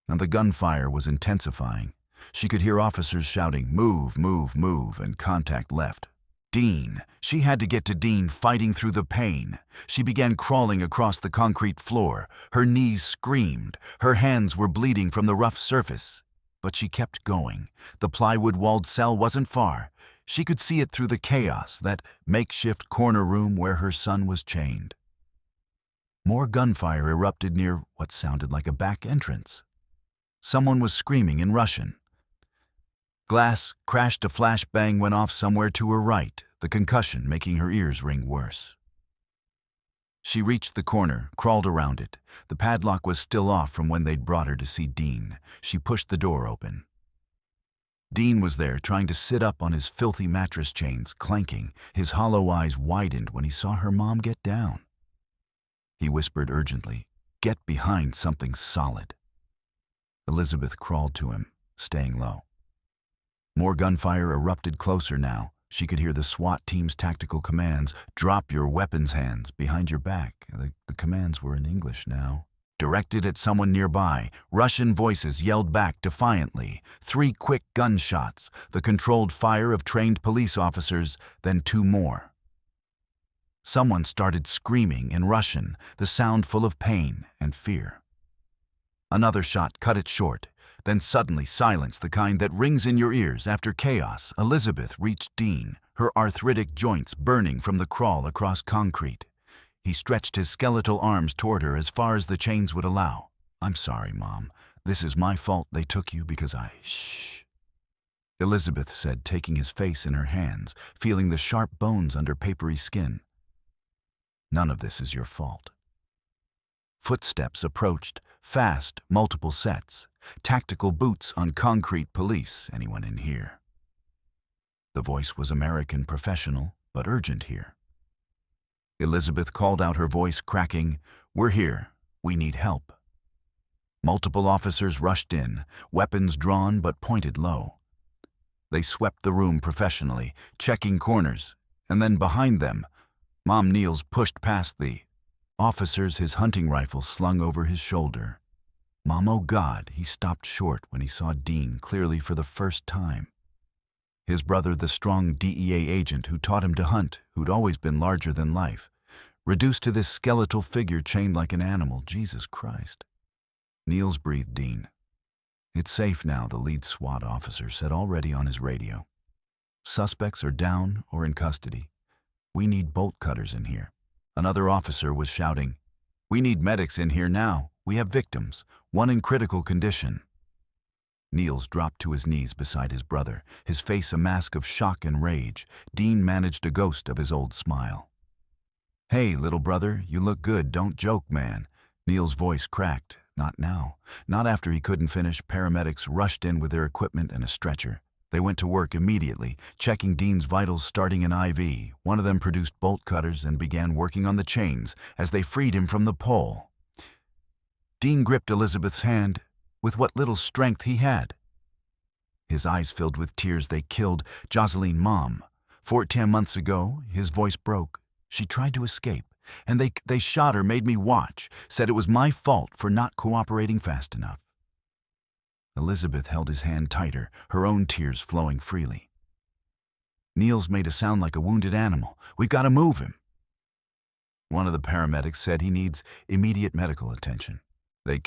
S1: And the gunfire was intensifying. She could hear officers shouting, "Move, move, move," and contact left. Dean. She had to get to Dean, fighting through the pain. She began crawling across the concrete floor. Her knees screamed. Her hands were bleeding from the rough surface. But she kept going. The plywood-walled cell wasn't far. She could see it through the chaos, that makeshift corner room where her son was chained. More gunfire erupted near what sounded like a back entrance. Someone was screaming in Russian. Glass crashed. A flashbang went off somewhere to her right, the concussion making her ears ring worse. She reached the corner, crawled around it. The padlock was still off from when they'd brought her to see Dean. She pushed the door open. Dean was there, trying to sit up on his filthy mattress chains, clanking. His hollow eyes widened when he saw her mom get down. He whispered urgently, "Get behind something solid." Elizabeth crawled to him, staying low. More gunfire erupted closer now. She could hear the SWAT team's tactical commands. "Drop your weapons, hands behind your back." The commands were in English now. Directed at someone nearby, Russian voices yelled back defiantly. 3 quick gunshots, the controlled fire of trained police officers, then 2 more. Someone started screaming in Russian, the sound full of pain and fear. Another shot cut it short, then suddenly silence, the kind that rings in your ears after chaos. Elizabeth reached Dean, her arthritic joints burning from the crawl across concrete. He stretched his skeletal arms toward her as far as the chains would allow. "I'm sorry, Mom. This is my fault. They took you because I..." "Shh." Elizabeth said, taking his face in her hands, feeling the sharp bones under papery skin. None of this is your fault. Footsteps approached, fast, multiple sets. Tactical boots on concrete. Police. Anyone in here? The voice was American, professional, but urgent here. Elizabeth called out, her voice cracking. We're here. We need help. Multiple officers rushed in, weapons drawn but pointed low. They swept the room professionally, checking corners, and then behind them, Mom Niels pushed past the officers, his hunting rifle slung over his shoulder. Mom, oh God, he stopped short when he saw Dean clearly for the first time. His brother, the strong DEA agent who taught him to hunt, who'd always been larger than life, reduced to this skeletal figure chained like an animal. Jesus Christ. Niels breathed Dean. It's safe now, the lead SWAT officer said already on his radio. Suspects are down or in custody. We need bolt cutters in here. Another officer was shouting, we need medics in here now. We have victims, one in critical condition. Niels dropped to his knees beside his brother, his face a mask of shock and rage. Dean managed a ghost of his old smile. Hey, little brother, you look good, don't joke, man. Niels' voice cracked. Not now. Not after he couldn't finish. Paramedics rushed in with their equipment and a stretcher. They went to work immediately, checking Dean's vitals, starting an IV. One of them produced bolt cutters and began working on the chains as they freed him from the pole. Dean gripped Elizabeth's hand with what little strength he had. His eyes filled with tears. They killed Jocelyn, Mom. 14 months ago, his voice broke. She tried to escape, and they shot her, made me watch, said it was my fault for not cooperating fast enough. Elizabeth held his hand tighter, her own tears flowing freely. Niels made a sound like a wounded animal. We've got to move him. One of the paramedics said he needs immediate medical attention. They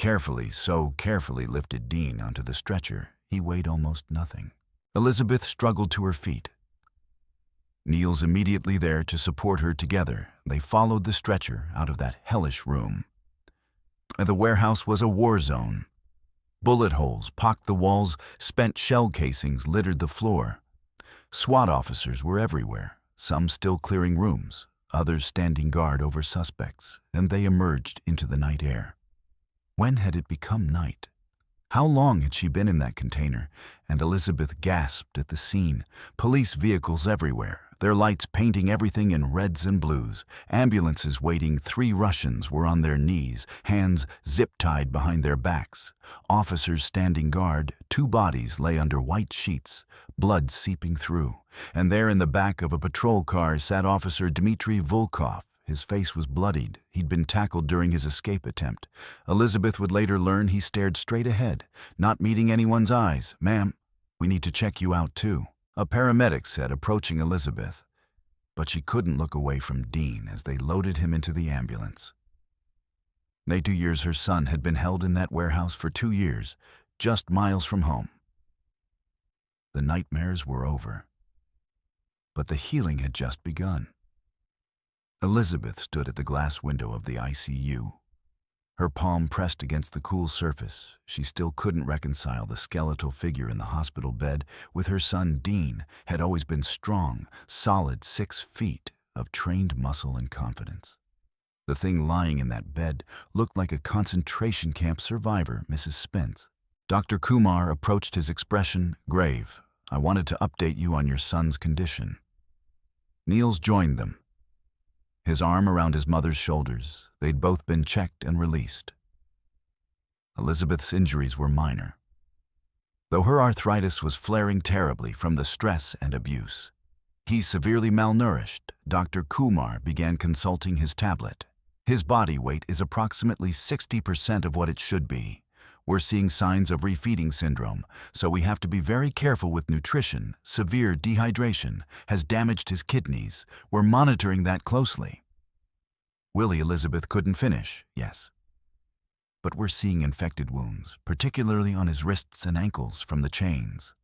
S1: so carefully lifted Dean onto the stretcher. He weighed almost nothing. Elizabeth struggled to her feet. Niels immediately there to support her. Together, they followed the stretcher out of that hellish room. The warehouse was a war zone. Bullet holes pocked the walls, spent shell casings littered the floor. SWAT officers were everywhere, some still clearing rooms, others standing guard over suspects, and they emerged into the night air. When had it become night? How long had she been in that container? And Elizabeth gasped at the scene. Police vehicles everywhere, their lights painting everything in reds and blues. Ambulances waiting. 3 Russians were on their knees, hands zip-tied behind their backs. Officers standing guard. 2 bodies lay under white sheets, blood seeping through. And there in the back of a patrol car sat Officer Dmitry Volkov. His face was bloodied. He'd been tackled during his escape attempt. Elizabeth would later learn he stared straight ahead, not meeting anyone's eyes. Ma'am, we need to check you out too, a paramedic said, approaching Elizabeth. But she couldn't look away from Dean as they loaded him into the ambulance. Late 2 years her son had been held in that warehouse for 2 years, just miles from home. The nightmares were over. But the healing had just begun. Elizabeth stood at the glass window of the ICU. Her palm pressed against the cool surface. She still couldn't reconcile the skeletal figure in the hospital bed with her son Dean. Had always been strong, solid 6 feet of trained muscle and confidence. The thing lying in that bed looked like a concentration camp survivor, Mrs. Spence. Dr. Kumar approached, his expression grave. I wanted to update you on your son's condition. Niels joined them, his arm around his mother's shoulders. They'd both been checked and released. Elizabeth's injuries were minor, though her arthritis was flaring terribly from the stress and abuse. He's severely malnourished. Dr. Kumar began consulting his tablet. His body weight is approximately 60% of what it should be. We're seeing signs of refeeding syndrome, so we have to be very careful with nutrition. Severe dehydration has damaged his kidneys. We're monitoring that closely. Willie, Elizabeth couldn't finish, yes. But we're seeing infected wounds, particularly on his wrists and ankles from the chains.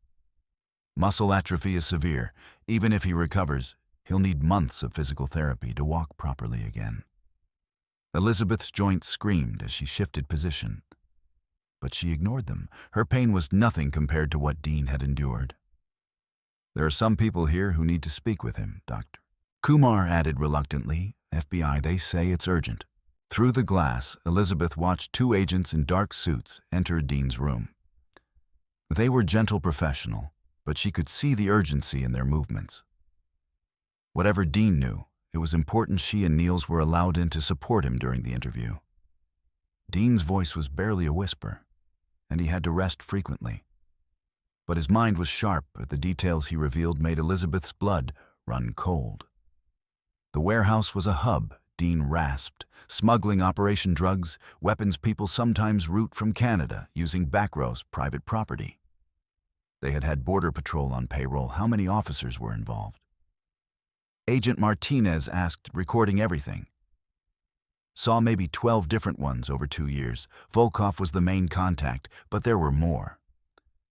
S1: Muscle atrophy is severe. Even if he recovers, he'll need months of physical therapy to walk properly again. Elizabeth's joints screamed as she shifted position. But she ignored them. Her pain was nothing compared to what Dean had endured. There are some people here who need to speak with him, Doctor. Kumar added reluctantly, FBI, they say it's urgent. Through the glass, Elizabeth watched two agents in dark suits enter Dean's room. They were gentle professional, but she could see the urgency in their movements. Whatever Dean knew, it was important she and Niels were allowed in to support him during the interview. Dean's voice was barely a whisper, and he had to rest frequently. But his mind was sharp, and the details he revealed made Elizabeth's blood run cold. The warehouse was a hub, Dean rasped, smuggling operation drugs, weapons people sometimes route from Canada using backroads, private property. They had Border Patrol on payroll. How many officers were involved? Agent Martinez asked, recording everything. Saw maybe 12 different ones over 2 years. Volkov was the main contact, but there were more.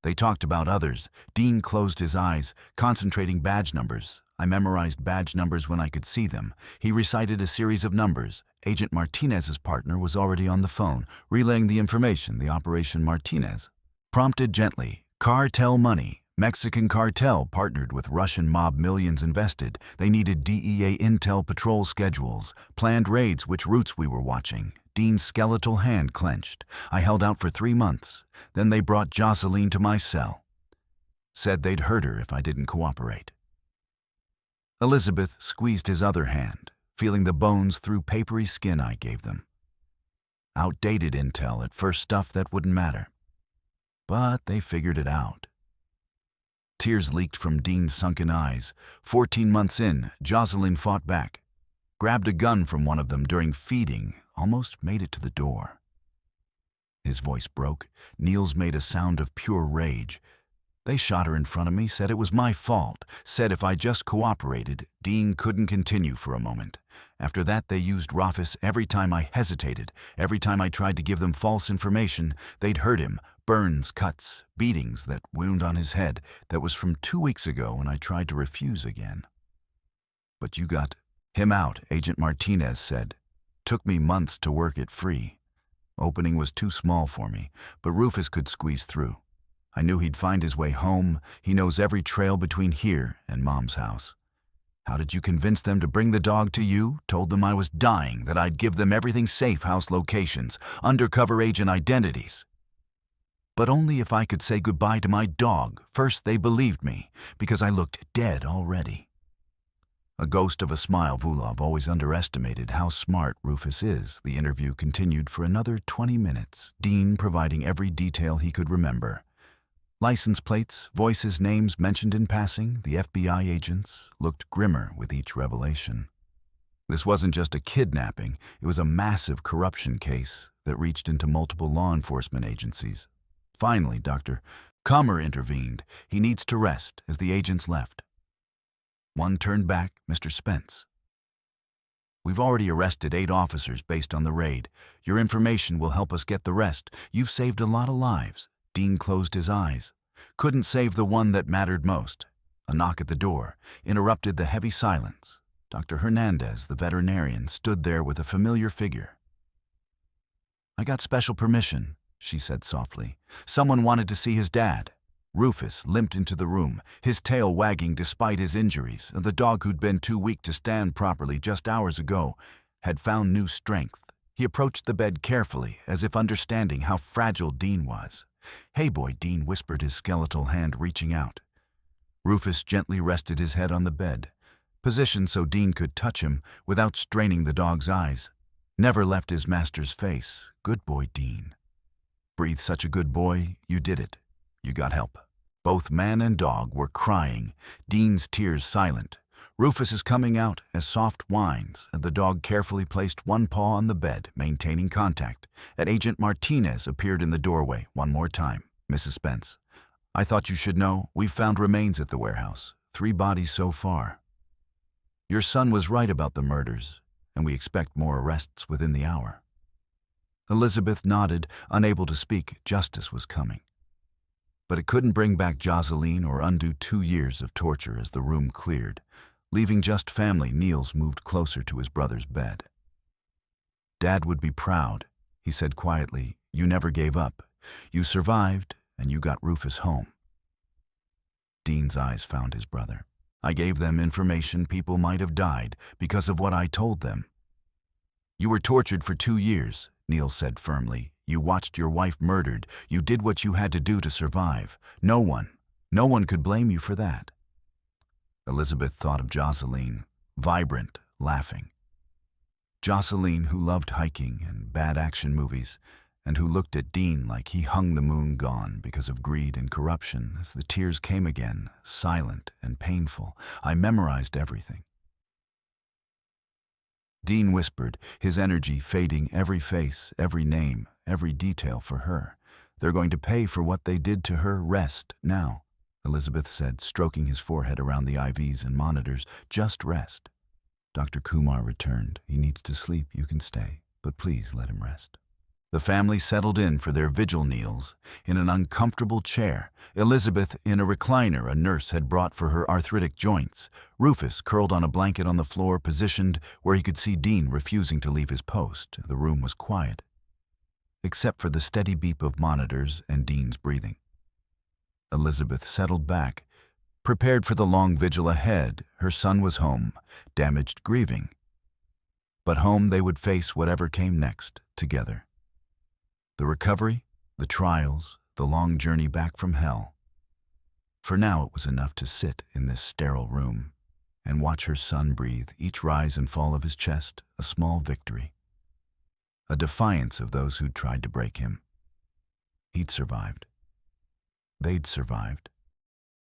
S1: They talked about others. Dean closed his eyes, concentrating badge numbers. I memorized badge numbers when I could see them. He recited a series of numbers. Agent Martinez's partner was already on the phone, relaying the information. The Operation Martinez prompted gently. Cartel money. Mexican cartel partnered with Russian mob, millions invested. They needed DEA intel patrol schedules, planned raids, which routes we were watching. Dean's skeletal hand clenched. I held out for 3 months. Then they brought Jocelyn to my cell. Said they'd hurt her if I didn't cooperate. Elizabeth squeezed his other hand, feeling the bones through papery skin I gave them. Outdated intel, at first stuff that wouldn't matter. But they figured it out. Tears leaked from Dean's sunken eyes. 14 months in, Jocelyn fought back, grabbed a gun from one of them during feeding, almost made it to the door. His voice broke. Niels made a sound of pure rage. They shot her in front of me, said it was my fault, said if I just cooperated, Dean couldn't continue for a moment. After that, they used Rofus every time I hesitated, every time I tried to give them false information. They'd hurt him, burns, cuts, beatings, that wound on his head that was from 2 weeks ago when I tried to refuse again. But you got him out, Agent Martinez said. Took me months to work it free. Opening was too small for me, but Rufus could squeeze through. I knew he'd find his way home. He knows every trail between here and Mom's house. How did you convince them to bring the dog to you? Told them I was dying, that I'd give them everything, safe house locations, undercover agent identities. But only if I could say goodbye to my dog. First they believed me, because I looked dead already. A ghost of a smile. Vulov always underestimated how smart Rufus is. The interview continued for another 20 minutes, Dean providing every detail he could remember. License plates, voices, names mentioned in passing. The FBI agents looked grimmer with each revelation. This wasn't just a kidnapping, it was a massive corruption case that reached into multiple law enforcement agencies. Finally, Dr. Kummer intervened. He needs to rest, as the agents left. One turned back, Mr. Spence. We've already arrested 8 officers based on the raid. Your information will help us get the rest. You've saved a lot of lives. Dean closed his eyes. Couldn't save the one that mattered most. A knock at the door interrupted the heavy silence. Dr. Hernandez, the veterinarian, stood there with a familiar figure. I got special permission, she said softly. Someone wanted to see his dad. Rufus limped into the room, his tail wagging despite his injuries, and the dog who'd been too weak to stand properly just hours ago had found new strength. He approached the bed carefully, as if understanding how fragile Dean was. Hey boy, Dean whispered, his skeletal hand reaching out. Rufus gently rested his head on the bed, positioned so Dean could touch him without straining the dog's eyes. Never left his master's face. Good boy, Dean. Breathe, such a good boy. You did it. You got help. Both man and dog were crying, Dean's tears silent. Rufus is coming out as soft whines, and the dog carefully placed one paw on the bed, maintaining contact. And Agent Martinez appeared in the doorway one more time. Mrs. Spence, I thought you should know, we've found remains at the warehouse. 3 bodies so far. Your son was right about the murders, and we expect more arrests within the hour. Elizabeth nodded, unable to speak. Justice was coming. But it couldn't bring back Jocelyn or undo 2 years of torture. As the room cleared, leaving just family, Niels moved closer to his brother's bed. Dad would be proud, he said quietly. You never gave up. You survived, and you got Rufus home. Dean's eyes found his brother. I gave them information people might have died because of what I told them. You were tortured for 2 years, Neil said firmly. You watched your wife murdered. You did what you had to do to survive. No one could blame you for that. Elizabeth thought of Jocelyn, vibrant, laughing. Jocelyn, who loved hiking and bad action movies, and who looked at Dean like he hung the moon gone because of greed and corruption. As the tears came again, silent and painful, I memorized everything. Dean whispered, his energy fading, every face, every name, every detail for her. They're going to pay for what they did to her. Rest now, Elizabeth said, stroking his forehead around the IVs and monitors. Just rest. Dr. Kumar returned. He needs to sleep. You can stay, but please let him rest. The family settled in for their vigil meals in an uncomfortable chair, Elizabeth in a recliner a nurse had brought for her arthritic joints, Rufus curled on a blanket on the floor, positioned where he could see Dean refusing to leave his post. The room was quiet, except for the steady beep of monitors and Dean's breathing. Elizabeth settled back, prepared for the long vigil ahead. Her son was home, damaged, grieving. But home they would face whatever came next, together. The recovery, the trials, the long journey back from hell. For now it was enough to sit in this sterile room and watch her son breathe, each rise and fall of his chest, a small victory. A defiance of those who'd tried to break him. He'd survived. They'd survived.